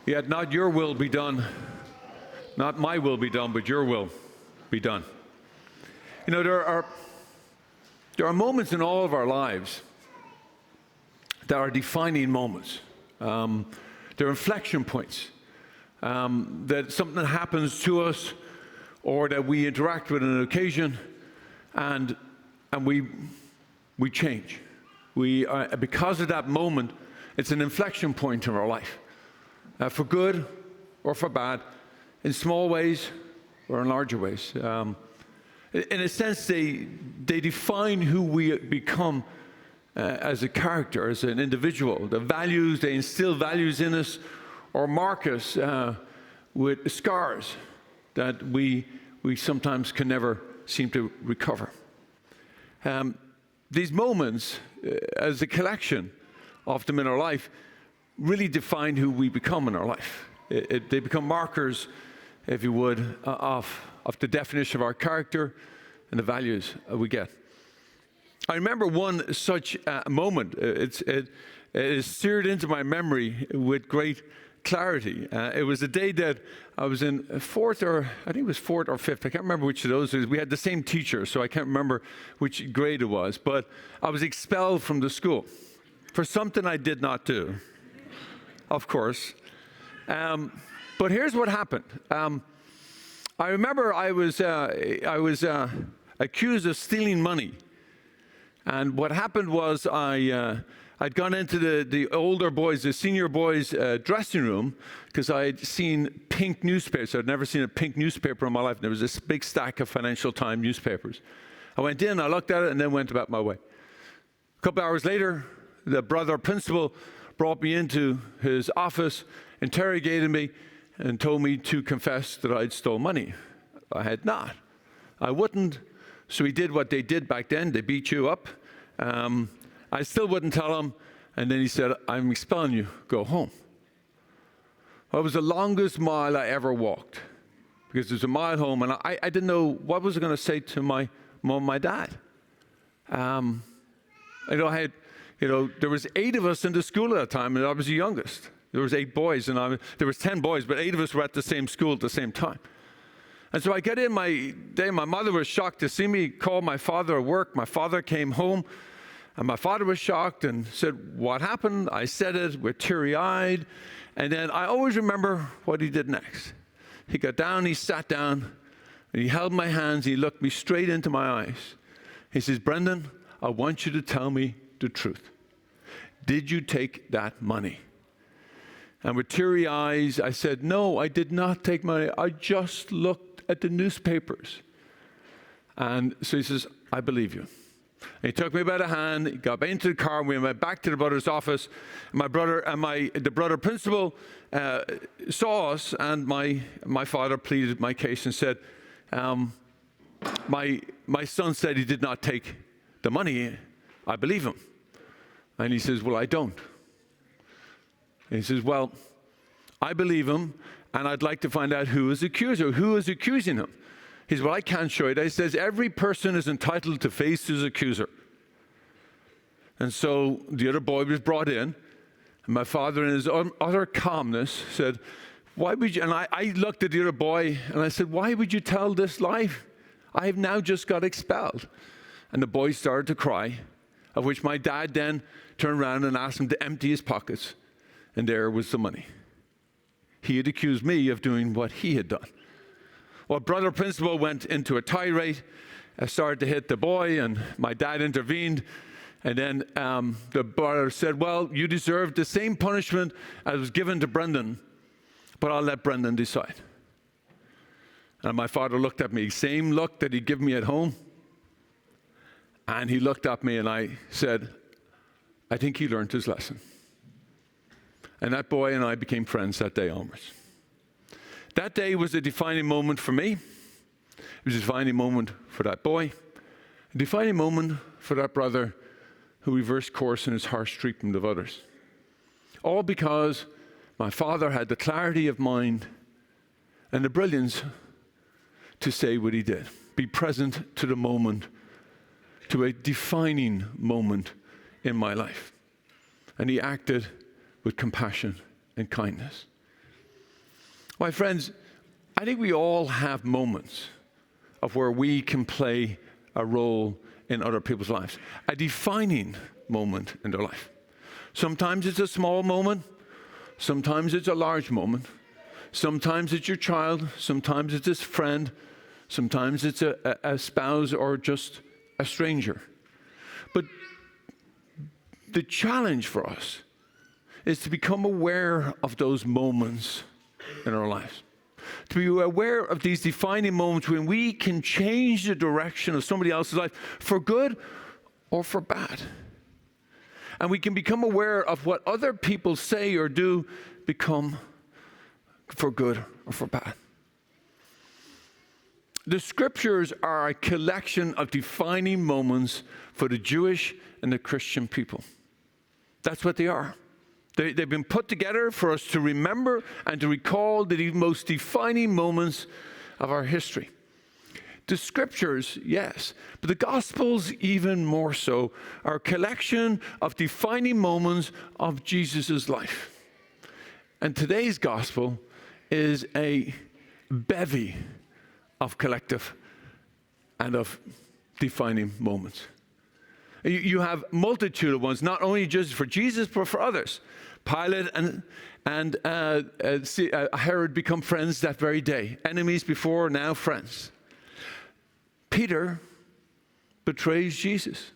Yet not your will be done, not my will be done, but your will be done. You know, there are moments in all of our lives that are defining moments. They're inflection points. That something happens to us, or that we interact with an occasion, and we change. Because of that moment, it's an inflection point in our life, for good or for bad, in small ways or in larger ways. In a sense, they define who we become as a character, as an individual. The values, they instill values in us, or mark us with scars that we sometimes can never seem to recover. These moments, as a collection of them in our life, really define who we become in our life. They become markers, if you would, of the definition of our character and the values we get. I remember one such moment. It is seared into my memory with great clarity. It was the day that I was in fourth or fifth. I can't remember which of those. We had the same teacher, so I can't remember which grade it was. But I was expelled from the school for something I did not do, of course. But here's what happened. I remember I was accused of stealing money. And what happened was I'd gone into the older boys, the senior boys' dressing room, because I'd seen pink newspapers. I'd never seen a pink newspaper in my life. There was this big stack of Financial Times newspapers. I went in, I looked at it, and then went about my way. A couple hours later, the brother principal brought me into his office, interrogated me, and told me to confess that I'd stole money. I had not. I wouldn't. So he did what they did back then. They beat you up. I still wouldn't tell him. And then he said, I'm expelling you. Go home. Well, it was the longest mile I ever walked, because it was a mile home, and I didn't know what was I going to say to my mom and my dad. There was 8 of us in the school at that time, and I was the youngest. There was 8 boys, and there was 10 boys, but 8 of us were at the same school at the same time. And so I get in my day. My mother was shocked to see me, called my father at work. My father came home, and my father was shocked and said, what happened? I said it. We're teary-eyed. And then I always remember what he did next. He got down, he sat down, and he held my hands. He looked me straight into my eyes. He says, Brendan, I want you to tell me the truth. Did you take that money? And with teary eyes, I said, no, I did not take money. I just looked at the newspapers. And so he says, I believe you. And he took me by the hand, he got into the car, and we went back to the brother's office. My brother and the brother principal saw us, and my father pleaded my case and said, my son said he did not take the money. I believe him. And he says, well, I don't. And he says, well, I believe him, and I'd like to find out who is the accuser, who is accusing him. He says, well, I can't show you that. He says, every person is entitled to face his accuser. And so the other boy was brought in, and my father, in his utter calmness, said, why would you, and I looked at the other boy, and I said, why would you tell this lie? I have now just got expelled. And the boy started to cry, of which my dad then turned around and asked him to empty his pockets. And there was the money. He had accused me of doing what he had done. Well, brother principal went into a tirade, started to hit the boy, and my dad intervened. And then the brother said, well, you deserve the same punishment as was given to Brendan, but I'll let Brendan decide. And my father looked at me, same look that he'd given me at home. And he looked at me, and I said, I think he learned his lesson. And that boy and I became friends that day onwards. That day was a defining moment for me. It was a defining moment for that boy. A defining moment for that brother who reversed course in his harsh treatment of others. All because my father had the clarity of mind and the brilliance to say what he did. Be present to the moment, to a defining moment in my life. And he acted with compassion and kindness. My friends, I think we all have moments of where we can play a role in other people's lives, a defining moment in their life. Sometimes it's a small moment, sometimes it's a large moment, sometimes it's your child, sometimes it's a friend, sometimes it's a spouse or just a stranger. But the challenge for us is to become aware of those moments in our lives. To be aware of these defining moments when we can change the direction of somebody else's life for good or for bad. And we can become aware of what other people say or do become for good or for bad. The scriptures are a collection of defining moments for the Jewish and the Christian people. That's what they are. They've been put together for us to remember and to recall the most defining moments of our history. The scriptures, yes, but the Gospels even more so, are a collection of defining moments of Jesus' life. And today's Gospel is a bevy of collective and of defining moments. You have multitude of ones, not only just for Jesus, but for others. Pilate and Herod become friends that very day. Enemies before, now friends. Peter betrays Jesus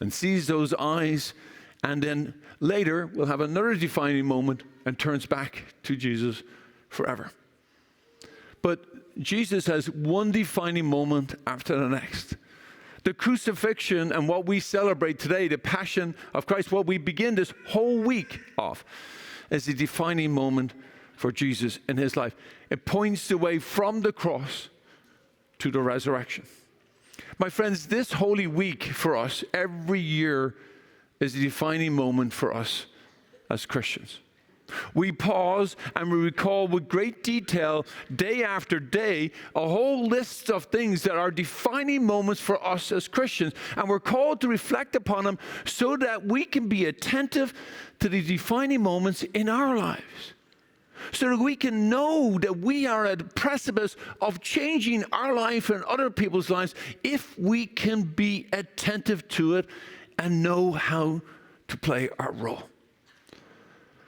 and sees those eyes, and then later will have another defining moment and turns back to Jesus forever. But Jesus has one defining moment after the next. The crucifixion and what we celebrate today, the passion of Christ, what we begin this whole week of, is the defining moment for Jesus in his life. It points the way from the cross to the resurrection. My friends, this Holy Week for us every year is a defining moment for us as Christians. We pause and we recall with great detail, day after day, a whole list of things that are defining moments for us as Christians. And we're called to reflect upon them so that we can be attentive to the defining moments in our lives. So that we can know that we are at the precipice of changing our life and other people's lives if we can be attentive to it and know how to play our role.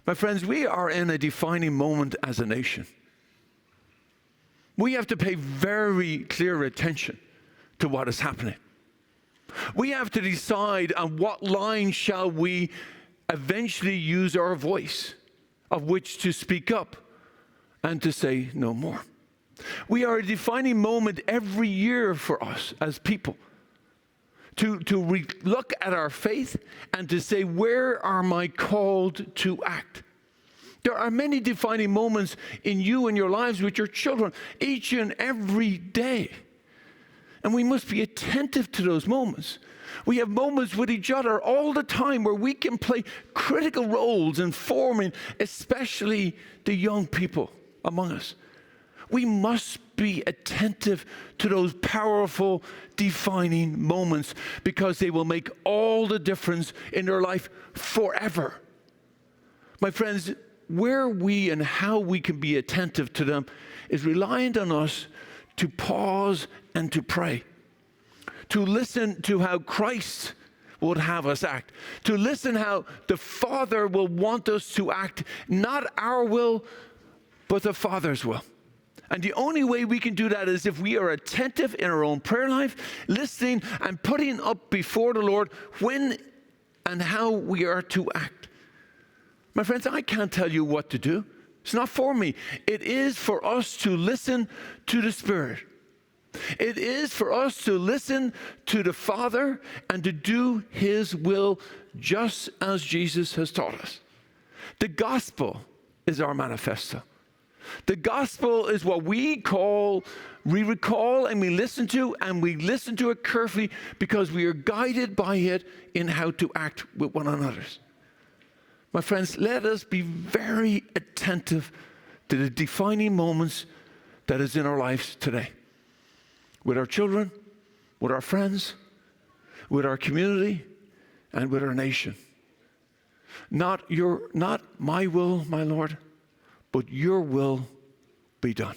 My friends, we are in a defining moment as a nation. We have to pay very clear attention to what is happening. We have to decide on what line shall we eventually use our voice of which to speak up and to say no more. We are a defining moment every year for us as people to look at our faith and to say, where am I called to act? There are many defining moments in you and your lives with your children each and every day. And we must be attentive to those moments. We have moments with each other all the time where we can play critical roles in forming, especially the young people among us. We must be attentive to those powerful, defining moments because they will make all the difference in their life forever. My friends, where we and how we can be attentive to them is reliant on us to pause and to pray, to listen to how Christ would have us act, to listen how the Father will want us to act, not our will, but the Father's will. And the only way we can do that is if we are attentive in our own prayer life, listening and putting up before the Lord when and how we are to act. My friends, I can't tell you what to do. It's not for me. It is for us to listen to the Spirit. It is for us to listen to the Father and to do His will just as Jesus has taught us. The gospel is our manifesto. The gospel is what we recall and we listen to, and we listen to it carefully because we are guided by it in how to act with one another. My friends, let us be very attentive to the defining moments that is in our lives today. With our children, with our friends, with our community, and with our nation. Not my will, my Lord, but your will be done.